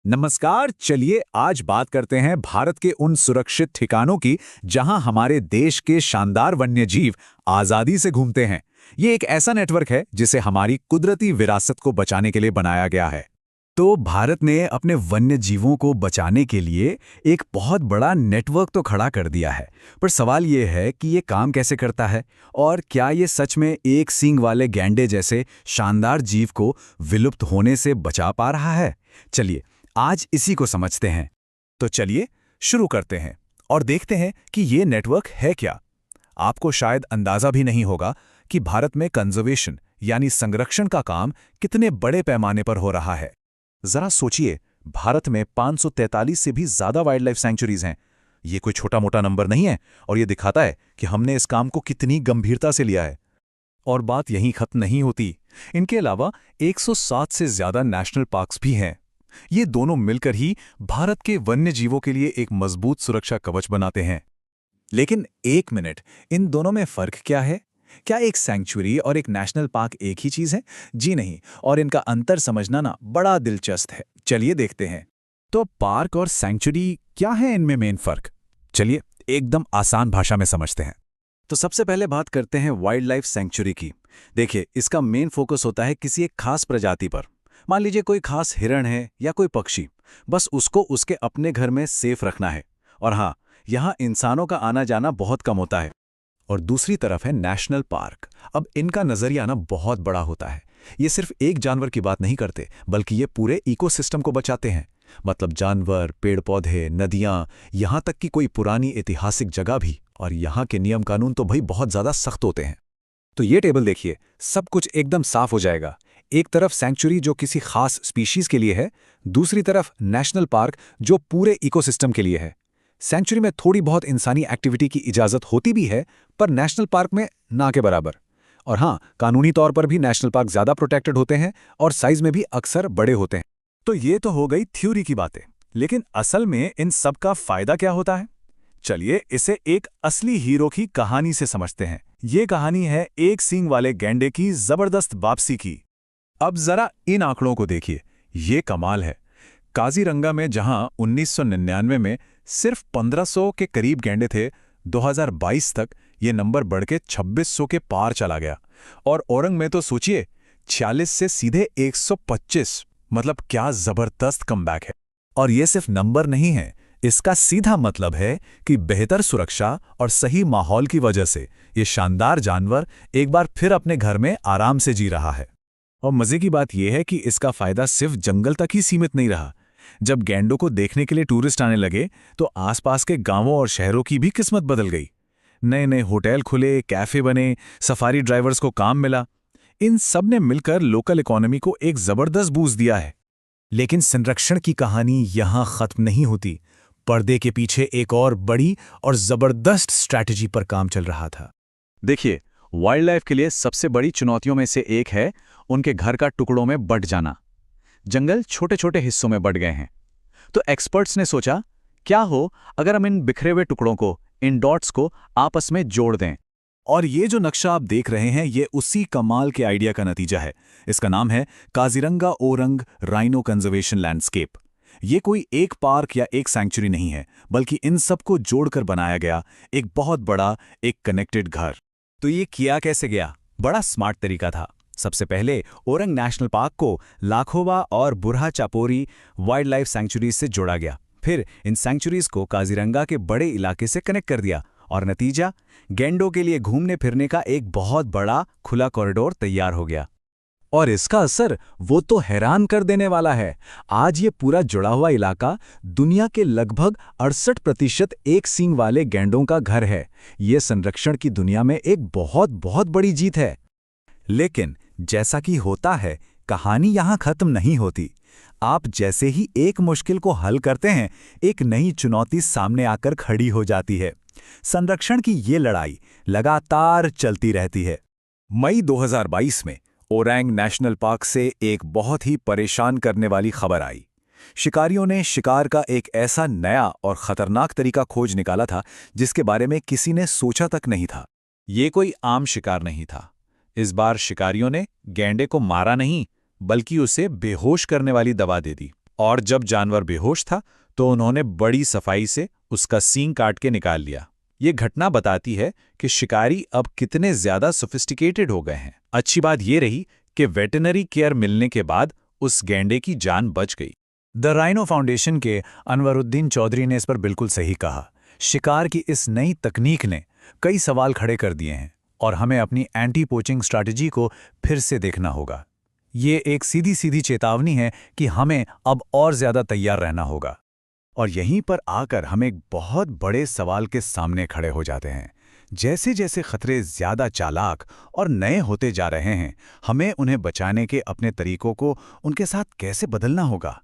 नमस्कार। चलिए आज बात करते हैं भारत के उन सुरक्षित ठिकानों की जहां हमारे देश के शानदार वन्यजीव आजादी से घूमते हैं। ये एक ऐसा नेटवर्क है जिसे हमारी कुदरती विरासत को बचाने के लिए बनाया गया है। तो भारत ने अपने वन्य जीवों को बचाने के लिए एक बहुत बड़ा नेटवर्क तो खड़ा कर दिया है, पर सवाल ये है कि ये काम कैसे करता है और क्या ये सच में एक सींग वाले गैंडे जैसे शानदार जीव को विलुप्त होने से बचा पा रहा है। चलिए आज इसी को समझते हैं। तो चलिए शुरू करते हैं और देखते हैं कि ये नेटवर्क है क्या। आपको शायद अंदाजा भी नहीं होगा कि भारत में कंजर्वेशन यानी संरक्षण का काम कितने बड़े पैमाने पर हो रहा है। जरा सोचिए, भारत में 543 से भी ज्यादा वाइल्ड लाइफ सैंक्चुरीज हैं। ये कोई छोटा मोटा नंबर नहीं है और ये दिखाता है कि हमने इस काम को कितनी गंभीरता से लिया है। और बात यहीं खत्म नहीं होती। इनके अलावा 107 से ज्यादा नेशनल पार्क्स भी हैं। ये दोनों मिलकर ही भारत के वन्य जीवों के लिए एक मजबूत सुरक्षा कवच बनाते हैं। लेकिन एक मिनट, इन दोनों में फर्क क्या है? क्या एक सैंक्चुरी और एक नेशनल पार्क एक ही चीज है? जी नहीं, और इनका अंतर समझना ना बड़ा दिलचस्प है। चलिए देखते हैं। तो पार्क और सैंक्चुरी क्या है, इनमें मेन फर्क? चलिए एकदम आसान भाषा में समझते हैं। तो सबसे पहले बात करते हैं वाइल्ड लाइफ सैंक्चुरी की। देखिए, इसका मेन फोकस होता है किसी एक खास प्रजाति पर। मान लीजिए कोई खास हिरण है या कोई पक्षी, बस उसको उसके अपने घर में सेफ रखना है। और हाँ, यहाँ इंसानों का आना जाना बहुत कम होता है। और दूसरी तरफ है नेशनल पार्क। अब इनका नजरिया ना बहुत बड़ा होता है। ये सिर्फ एक जानवर की बात नहीं करते, बल्कि ये पूरे इकोसिस्टम को बचाते हैं। मतलब जानवर, पेड़ पौधे, नदियां, यहाँ तक कि कोई पुरानी ऐतिहासिक जगह भी। और यहाँ के नियम कानून तो भाई बहुत ज्यादा सख्त होते हैं। तो ये टेबल देखिए, सब कुछ एकदम साफ हो जाएगा। एक तरफ सैंक्चुरी जो किसी खास स्पीशीज के लिए है, दूसरी तरफ नेशनल पार्क जो पूरे इकोसिस्टम के लिए है। सैंक्चुरी में थोड़ी बहुत इंसानी एक्टिविटी की इजाजत होती भी है, पर नेशनल पार्क में ना के बराबर। और हाँ, कानूनी तौर पर भी नेशनल पार्क ज्यादा प्रोटेक्टेड होते हैं और साइज में भी अक्सर बड़े होते हैं। तो ये तो हो गई थ्योरी की बातें, लेकिन असल में इन सब का फायदा क्या होता है? चलिए इसे एक असली हीरो की कहानी से समझते हैं। ये कहानी है एक सींग वाले गैंडे की जबरदस्त वापसी की। अब जरा इन आंकड़ों को देखिए, ये कमाल है। काजीरंगा में जहां 1999 में सिर्फ 1500 के करीब गैंडे थे, 2022 तक ये नंबर बढ़ के 2600 के पार चला गया। और औरंग में तो सोचिए, 46 से सीधे 125। मतलब क्या जबरदस्त कमबैक है। और ये सिर्फ नंबर नहीं है, इसका सीधा मतलब है कि बेहतर सुरक्षा और सही माहौल की वजह से ये शानदार जानवर एक बार फिर अपने घर में आराम से जी रहा है। और मजे की बात यह है कि इसका फायदा सिर्फ जंगल तक ही सीमित नहीं रहा। जब गैंडों को देखने के लिए टूरिस्ट आने लगे, तो आसपास के गांवों और शहरों की भी किस्मत बदल गई। नए नए होटल खुले, कैफे बने, सफारी ड्राइवर्स को काम मिला। इन सब ने मिलकर लोकल इकोनॉमी को एक जबरदस्त बूस्ट दिया है। लेकिन संरक्षण की कहानी यहां खत्म नहीं होती। पर्दे के पीछे एक और बड़ी और जबरदस्त स्ट्रैटेजी पर काम चल रहा था। देखिए, वाइल्ड लाइफ के लिए सबसे बड़ी चुनौतियों में से एक है उनके घर का टुकड़ों में बंट जाना। जंगल छोटे छोटे हिस्सों में बंट गए हैं। तो एक्सपर्ट्स ने सोचा, क्या हो अगर हम इन बिखरे हुए टुकड़ों को, इन डॉट्स को आपस में जोड़ दें। और ये जो नक्शा आप देख रहे हैं, ये उसी कमाल के आइडिया का नतीजा है। इसका नाम है Kaziranga orang rhino conservation landscape. ये कोई एक पार्क या एक सैंक्चुरी नहीं है, बल्कि इन सबको जोड़कर बनाया गया एक बहुत बड़ा, एक कनेक्टेड घर। तो ये किया कैसे गया? बड़ा स्मार्ट तरीका था। सबसे पहले ओरंग नेशनल पार्क को लाखोवा और Burha Chapori wild life sanctuaries से जोड़ा गया। फिर इन सैंक्चुरीज को काजीरंगा के बड़े इलाके से कनेक्ट कर दिया और नतीजा, गैंडों के लिए घूमने फिरने का एक बहुत बड़ा खुला कॉरिडोर तैयार हो गया। और इसका असर वो तो हैरान कर देने वाला है। आज ये पूरा जुड़ा हुआ इलाका दुनिया के लगभग 68% एक सींग वाले गैंडों का घर है। ये संरक्षण की दुनिया में एक बहुत बहुत बड़ी जीत है। लेकिन जैसा कि होता है, कहानी यहां खत्म नहीं होती। आप जैसे ही एक मुश्किल को हल करते हैं, एक नई चुनौती सामने आकर खड़ी हो जाती है। संरक्षण की ये लड़ाई लगातार चलती रहती है। मई 2022 में ओरंग नेशनल पार्क से एक बहुत ही परेशान करने वाली खबर आई। शिकारियों ने शिकार का एक ऐसा नया और खतरनाक तरीका खोज निकाला था जिसके बारे में किसी ने सोचा तक नहीं था। ये कोई आम शिकार नहीं था। इस बार शिकारियों ने गैंडे को मारा नहीं, बल्कि उसे बेहोश करने वाली दवा दे दी। और जब जानवर बेहोश था तो उन्होंने बड़ी सफाई से उसका सींग काट के निकाल लिया। ये घटना बताती है कि शिकारी अब कितने ज्यादा सोफिस्टिकेटेड हो गए हैं। अच्छी बात ये रही कि वेटरनरी केयर मिलने के बाद उस गैंडे की जान बच गई। द राइनो फाउंडेशन के अनवरुद्दीन चौधरी ने इस पर बिल्कुल सही कहा। शिकार की इस नई तकनीक ने कई सवाल खड़े कर दिए हैं और हमें अपनी एंटी पोचिंग स्ट्रैटेजी को फिर से देखना होगा। ये एक सीधी सीधी चेतावनी है कि हमें अब और ज्यादा तैयार रहना होगा। और यहीं पर आकर हम एक बहुत बड़े सवाल के सामने खड़े हो जाते हैं। जैसे जैसे खतरे ज्यादा चालाक और नए होते जा रहे हैं, हमें उन्हें बचाने के अपने तरीकों को उनके साथ कैसे बदलना होगा।